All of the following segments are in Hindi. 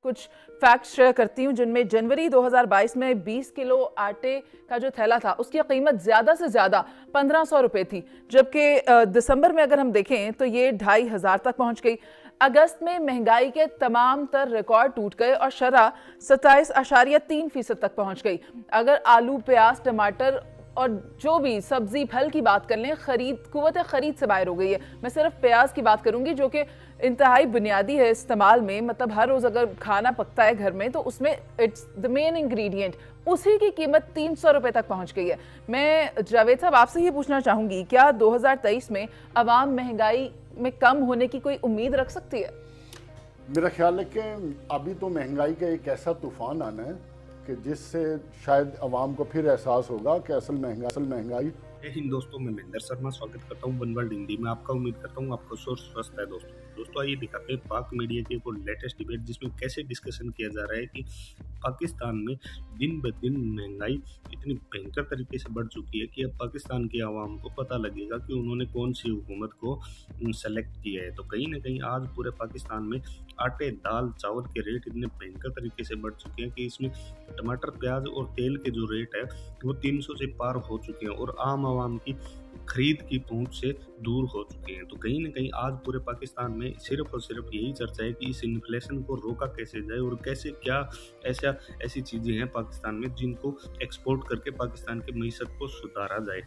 कुछ फैक्ट्स शेयर करती हूँ जिनमें जनवरी 2022 में 20 किलो आटे का जो थैला था उसकी कीमत ज़्यादा से ज़्यादा 1500 रुपये थी, जबकि दिसंबर में अगर हम देखें तो ये 2500 तक पहुँच गई। अगस्त में महंगाई के तमाम तर रिकॉर्ड टूट गए और शरह 27.3% तक पहुँच गई। अगर आलू, प्याज, टमाटर और जो भी सब्जी फल की बात कर लें, कुव्वत खरीद से बाहर हो गई है। मैं सिर्फ प्याज की बात करूंगी जो कि इंतहाई बुनियादी है इस्तेमाल में, मतलब हर रोज़ अगर खाना पकता है घर में तो उसमें इट्स द मेन इंग्रेडिएंट, उसी की कीमत 300 रुपये तक पहुंच गई है। मैं जावेद साहब आपसे ये पूछना चाहूँगी, क्या 2023 में अवाम महंगाई में कम होने की कोई उम्मीद रख सकती है? मेरा ख्याल है कि अभी तो महंगाई का एक ऐसा तूफान आना है कि जिससे शायद अवाम को फिर एहसास होगा कि असल महंगाई। हिंद दोस्तों, मैं महेंद्र शर्मा स्वागत करता हूं वन वर्ल्ड हिंदी में आपका। उम्मीद करता हूं आपका शोर स्वस्थ है। दोस्तों आइए दिखाते हैं पाक मीडिया की एक लेटेस्ट डिबेट जिसमें कैसे डिस्कशन किया जा रहा है कि पाकिस्तान में दिन ब दिन महंगाई इतनी भयंकर तरीके से बढ़ चुकी है कि अब पाकिस्तान की आवाम को पता लगेगा कि उन्होंने कौन सी हुकूमत को सेलेक्ट किया है। तो कहीं ना कहीं आज पूरे पाकिस्तान में आटे, दाल, चावल के रेट इतने भयंकर तरीके से बढ़ चुके हैं कि इसमें टमाटर, प्याज और तेल के जो रेट है वो 300 से पार हो चुके हैं और आम आवाम की खरीद की पहुंच से दूर हो चुके हैं। तो कहीं ना कहीं आज पूरे पाकिस्तान में सिर्फ और सिर्फ यही चर्चा है कि इस इन्फ्लेशन को रोका कैसे जाए और कैसे क्या ऐसी चीज़ें हैं पाकिस्तान में जिनको एक्सपोर्ट करके पाकिस्तान की मईशत को सुधारा जाए।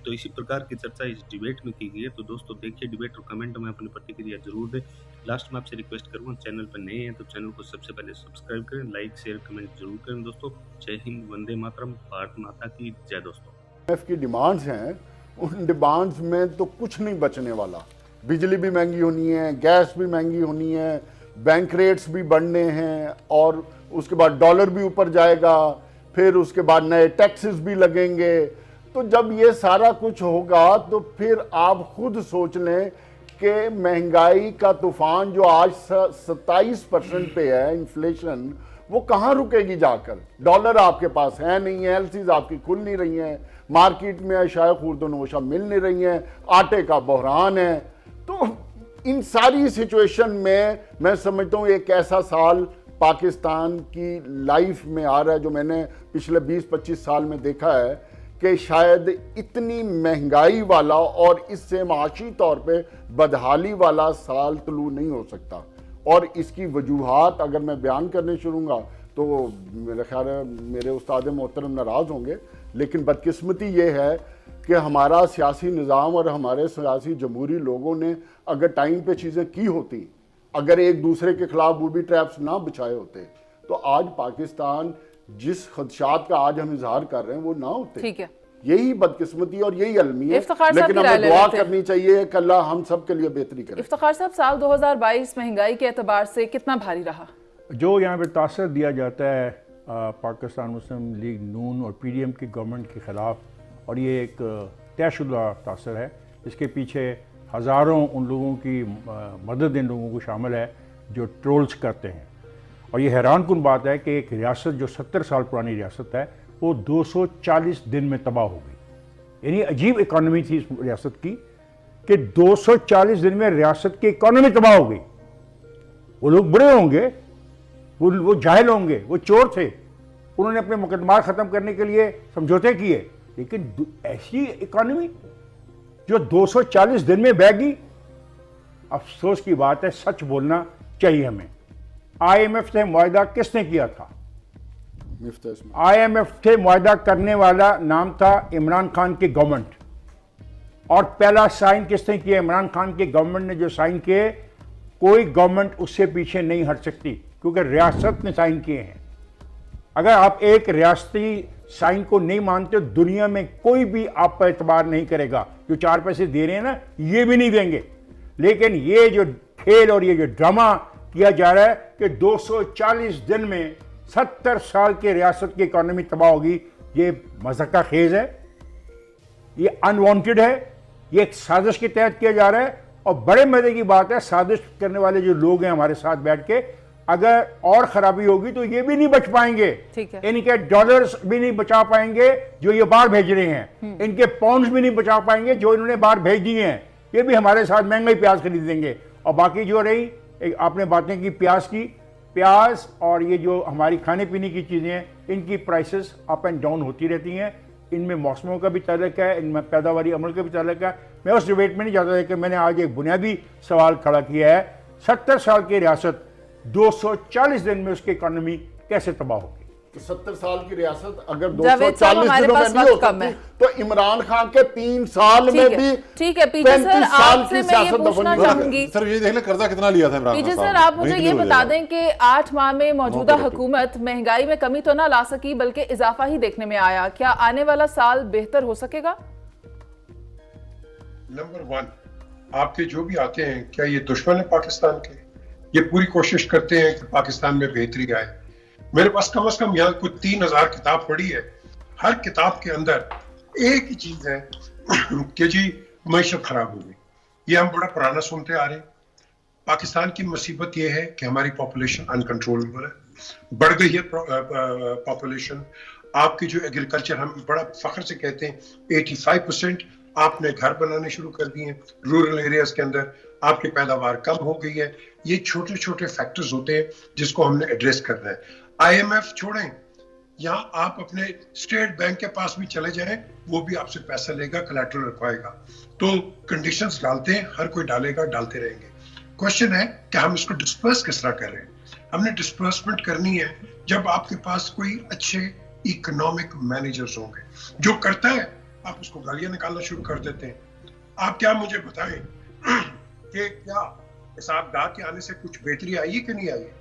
तो इसी प्रकार की चर्चा इस डिबेट में की गई है। तो दोस्तों देखिए डिबेट और कमेंट में अपनी प्रतिक्रिया जरूर दें। लास्ट में आपसे रिक्वेस्ट करूँगा, चैनल पर नए हैं तो चैनल को सबसे पहले सब्सक्राइब करें, लाइक, शेयर, कमेंट जरूर करें। दोस्तों जय हिंद, वंदे मातरम, भारत माता की जय। दोस्तों की डिमांड्स हैं, उन डिमांड्स में तो कुछ नहीं बचने वाला। बिजली भी महंगी होनी है, गैस भी महंगी होनी है, बैंक रेट्स भी बढ़ने हैं और उसके बाद डॉलर भी ऊपर जाएगा, फिर उसके बाद नए टैक्सेस भी लगेंगे। तो जब ये सारा कुछ होगा तो फिर आप खुद सोच लें कि महंगाई का तूफान जो आज 27% पे है इन्फ्लेशन, वो कहाँ रुकेगी जाकर। डॉलर आपके पास है नहीं है, एलसीज आपकी खुल नहीं रही हैं, मार्केट में अशाया खुर्दनोशा मिल नहीं रही हैं, आटे का बहरान है। तो इन सारी सिचुएशन में मैं समझता हूँ एक ऐसा साल पाकिस्तान की लाइफ में आ रहा है जो मैंने पिछले 20-25 साल में देखा है कि शायद इतनी महंगाई वाला और इससे माशी तौर पे बदहाली वाला साल तुलू नहीं हो सकता। और इसकी वजूहात अगर मैं बयान करने शुरूंगा तो मेरा ख्याल है मेरे उस्ताद मोहतरम नाराज़ होंगे, लेकिन बदकिस्मती ये है कि हमारा सियासी निज़ाम और हमारे सियासी जमहूरी लोगों ने अगर टाइम पे चीज़ें की होती, अगर एक दूसरे के खिलाफ बूबी ट्रैप्स ना बिछाए होते, तो आज पाकिस्तान जिस खदशात का आज हम इजहार कर रहे हैं वो ना होते। ठीक है, यही बदकिस्मती और यही अलमी है, लेकिन हमें दुआ करनी चाहिए कि अल्लाह हम सब के लिए बेहतरी करे। इफ्तिखार साहब, साल 2022 महंगाई के एतबार से कितना भारी रहा? जो यहाँ पे तासर दिया जाता है पाकिस्तान मुस्लिम लीग नून और PDM की गवर्नमेंट के ख़िलाफ़, और ये एक तयशुदा तासर है, इसके पीछे हज़ारों उन लोगों की मदद इन लोगों को शामिल है जो ट्रोल्स करते हैं। और ये हैरान कुन बात है कि एक रियासत जो 70 साल पुरानी रियासत है वो 240 दिन में तबाह हो गई। यानी अजीब इकॉनमी थी इस रियासत की कि 240 दिन में रियासत की इकॉनमी तबाह हो गई। वो लोग बुरे होंगे, वो जाहिल होंगे, वो चोर थे, उन्होंने अपने मुकदमा ख़त्म करने के लिए समझौते किए, लेकिन ऐसी इकॉनमी जो 240 दिन में बह गई, अफसोस की बात है, सच बोलना चाहिए हमें। IMF से मुआहदा किसने किया था? IMF से मुआहदा करने वाला नाम था इमरान खान की गवर्नमेंट, और पहला साइन किसने किया? इमरान खान की गवर्नमेंट ने जो साइन किए, कोई गवर्नमेंट उससे पीछे नहीं हट सकती क्योंकि रियासत ने साइन किए हैं। अगर आप एक रियासती साइन को नहीं मानते, दुनिया में कोई भी आप पर एतबार नहीं करेगा। जो 4 पैसे दे रहे हैं ना, ये भी नहीं देंगे। लेकिन ये जो खेल और ये जो ड्रामा किया जा रहा है कि 240 दिन में 70 साल के रियासत की इकॉनमी तबाह होगी, ये मज़ाक़ खेज है, ये अनवांटेड है, ये एक साजिश के तहत किया जा रहा है। और बड़े मजे की बात है, साजिश करने वाले जो लोग हैं हमारे साथ बैठ के, अगर और खराबी होगी तो ये भी नहीं बच पाएंगे। इनके डॉलर्स भी नहीं बचा पाएंगे जो ये बाहर भेज रहे हैं, इनके पाउंड्स भी नहीं बचा पाएंगे जो इन्होंने बाहर भेज दिए हैं। ये भी हमारे साथ महंगा ही प्याज खरीदेंगे। और बाकी जो रही आपने बातें की प्याज की, प्याज और ये जो हमारी खाने पीने की चीज़ें हैं, इनकी प्राइसेस अप एंड डाउन होती रहती हैं। इनमें मौसमों का भी ताल्लुक है, इनमें पैदावारी अमल का भी ताल्लुक है। मैं उस डिबेट में नहीं जाता है कि मैंने आज एक बुनियादी सवाल खड़ा किया है, 70 साल की रियासत 240 दिन में उसकी इकॉनमी कैसे तबाह होगी? 70 साल की रियासत अगर जावेद साहब, 240 हमारे दिनों में पास नहीं हो वक्त कम है। सकती तो इमरान खान के 3 साल में भी ठीक है पीजे सर, 35 साल आपसे की मैं ये सियासत पूछना दफन चाहूंगी, सर ये देख ले कर्जा कितना लिया था इमरान पीजे खान सर, साहब आप मुझे वही ये तो बता हो दें कि 8 माह में मौजूदा मौके पे। हुकूमत महंगाई में कमी तो ना ला सकी बल्कि इजाफा ही देखने में आया। क्या आने वाला साल बेहतर हो सकेगा? नंबर 1, आपके जो भी आते हैं, क्या ये दुश्मन है पाकिस्तान के? ये पूरी कोशिश करते हैं कि पाकिस्तान में बेहतरी आए। मेरे पास कम से कम यहाँ कुछ 3000 किताब पढ़ी है। हर किताब के अंदर एक ही चीज है कि जी मैशत खराब हो गई। ये हम बड़ा पुराना सुनते आ रहे हैं। पाकिस्तान की मुसीबत ये है कि हमारी पॉपुलेशन अनकंट्रोलेबल है, बढ़ गई है पॉपुलेशन। आपकी जो एग्रीकल्चर, हम बड़ा फख्र से कहते हैं 85% आपने घर बनाने शुरू कर दिए हैं रूरल एरियाज के अंदर, आपकी पैदावार कम हो गई है। ये छोटे छोटे फैक्टर्स होते हैं जिसको हमने एड्रेस करना है। IMF छोड़ें, यहाँ आप अपने स्टेट बैंक के पास भी चले जाएं, वो भी आपसे पैसा लेगा, कोलैटरल रखवाएगा। तो कंडीशंस डालते हैं, हर कोई डालेगा, डालते रहेंगे। क्वेश्चन है कि हम इसको डिस्पर्स किस तरह कर रहे हैं। हमने डिस्पर्समेंट करनी है जब आपके पास कोई अच्छे इकोनॉमिक मैनेजर्स होंगे। जो करता है आप उसको गालियां निकालना शुरू कर देते हैं। आप क्या मुझे बताएं कि क्या हिसाब डाक के आने से कुछ बेहतरी आई है कि नहीं आई है?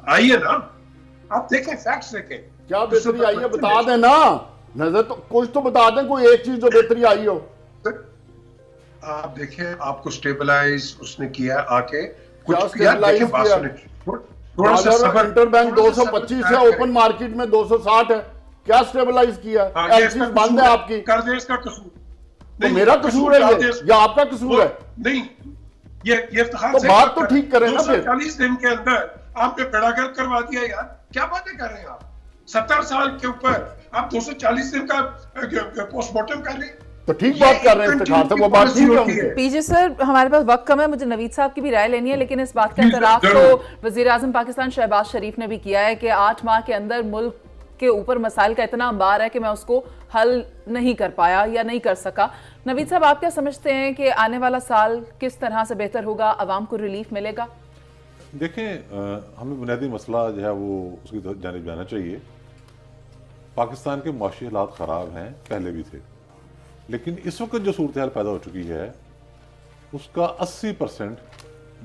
आई है ना? आप देखें, फैक्ट्स देखें। क्या बेहतरी आई है बता दें ना, नजर तो कुछ तो बता दें, कोई एक चीज जो बेहतरी आई हो। आप देखें, आपको स्टेबलाइज उसने किया आके क्या कुछ स्टेबलाइज किया? थोड़ा सा सब्र। इंटरबैंक 225 है, ओपन मार्केट में 260 है। क्या स्टेबलाइज किया? एक्सिस बंद है आपकी। कर दे इसका कसूर तो मेरा कसूर है ये या आपका कसूर है? नहीं, ये इफ्तिखार तो से बात तो ठीक करें ना फिर। 240 दिन के अंदर आपने बेड़ागर्क करवा दिया यार। क्या बातें कर रहे हैं आप? 70 साल के ऊपर आप 240 दिन का पोस्टमार्टम कर रहे हैं। तो ठीक बात कर रहे हैं इफ्तिखार से, वो बात ठीक है। पीजे सर, हमारे पास वक्त कम है, मुझे नवीद साहब की भी राय लेनी है, लेकिन इस बात का एतराफ तो वजीर आजम पाकिस्तान शहबाज शरीफ ने भी किया है कि 8 माह के अंदर मुल्क के ऊपर मसाइल का इतना अंबार है कि मैं उसको हल नहीं कर पाया या नहीं कर सका। नवीद साहब, आप क्या समझते हैं कि आने वाला साल किस तरह से बेहतर होगा, आवाम को रिलीफ मिलेगा? देखें, हमें बुनियादी मसला जो है वो उसकी जानिब जाना चाहिए। पाकिस्तान के माशी हालात ख़राब हैं, पहले भी थे, लेकिन इस वक्त जो सूरत हाल पैदा हो चुकी है उसका 80%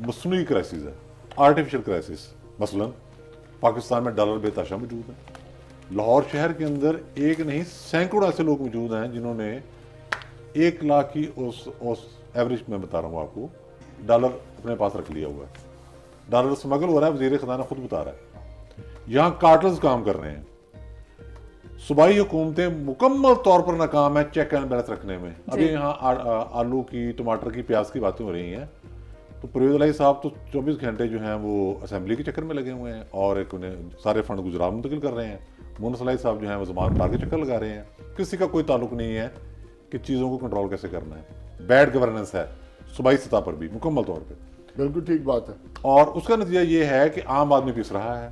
मसनूई क्राइसिस है, आर्टिफिशियल क्राइसिस। मसलन पाकिस्तान में डॉलर बेताशा मौजूद है। लाहौर शहर के अंदर एक नहीं सैकड़ों ऐसे लोग मौजूद हैं जिन्होंने 1 लाख की उस एवरेज में बता रहा हूँ आपको, डॉलर अपने पास रख लिया हुआ है। डॉलर स्मगल हो रहा है, वज़ीर ख़ज़ाना खुद बता रहा है। यहाँ कार्टल्स काम कर रहे हैं। सूबाई हुकूमतें मुकम्मल तौर पर नाकाम है चेक एंड बैलेंस रखने में। अभी यहाँ आलू की, टमाटर की, प्याज की बातें हो रही हैं, तो परवेज़ इलाही साहब तो 24 घंटे जो हैं वो असेंबली के चक्कर में लगे हुए हैं और एक उन्हें सारे फंड गुजरात मुंतकिल कर रहे हैं। मोहन सलाई साहब जो हैं वो ज़मान पार के चक्कर लगा रहे हैं। किसी का कोई ताल्लुक नहीं है कि चीज़ों को कंट्रोल कैसे करना है। बैड गवर्नेंस है सूबाई सतह पर भी मुकम्मल तौर पर। बिल्कुल ठीक बात है। और उसका नतीजा ये है कि आम आदमी पिस रहा है।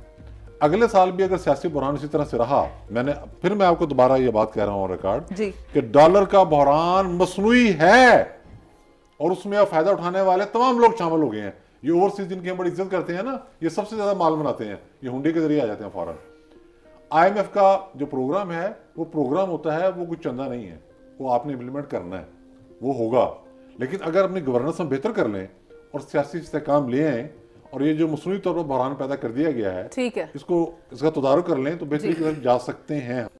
अगले साल भी अगर सियासी बहरान इसी तरह से रहा, मैं आपको दोबारा ये बात कह रहा हूँ रिकॉर्ड कि डॉलर का बहरान मसनूई है और उसमें अब फायदा उठाने वाले तमाम लोग शामिल हो गए हैं। ये ओवरसीज जिनकी हम बड़ी इज्जत करते हैं ना, ये सबसे ज्यादा माल बनाते हैं, ये हुंडे के जरिए आ जाते हैं फौरन। IMF का जो प्रोग्राम है वो प्रोग्राम होता है, वो कुछ चंदा नहीं है, वो आपने इम्प्लीमेंट करना है, वो होगा। लेकिन अगर अपनी गवर्नेंस हम बेहतर कर लें और सियासी इस्तेहकाम ले आए और ये जो मसनूई तौर पर बहरान पैदा कर दिया गया है, ठीक है, इसका तदारुक कर लें तो बेहतरी की तरफ जा सकते हैं।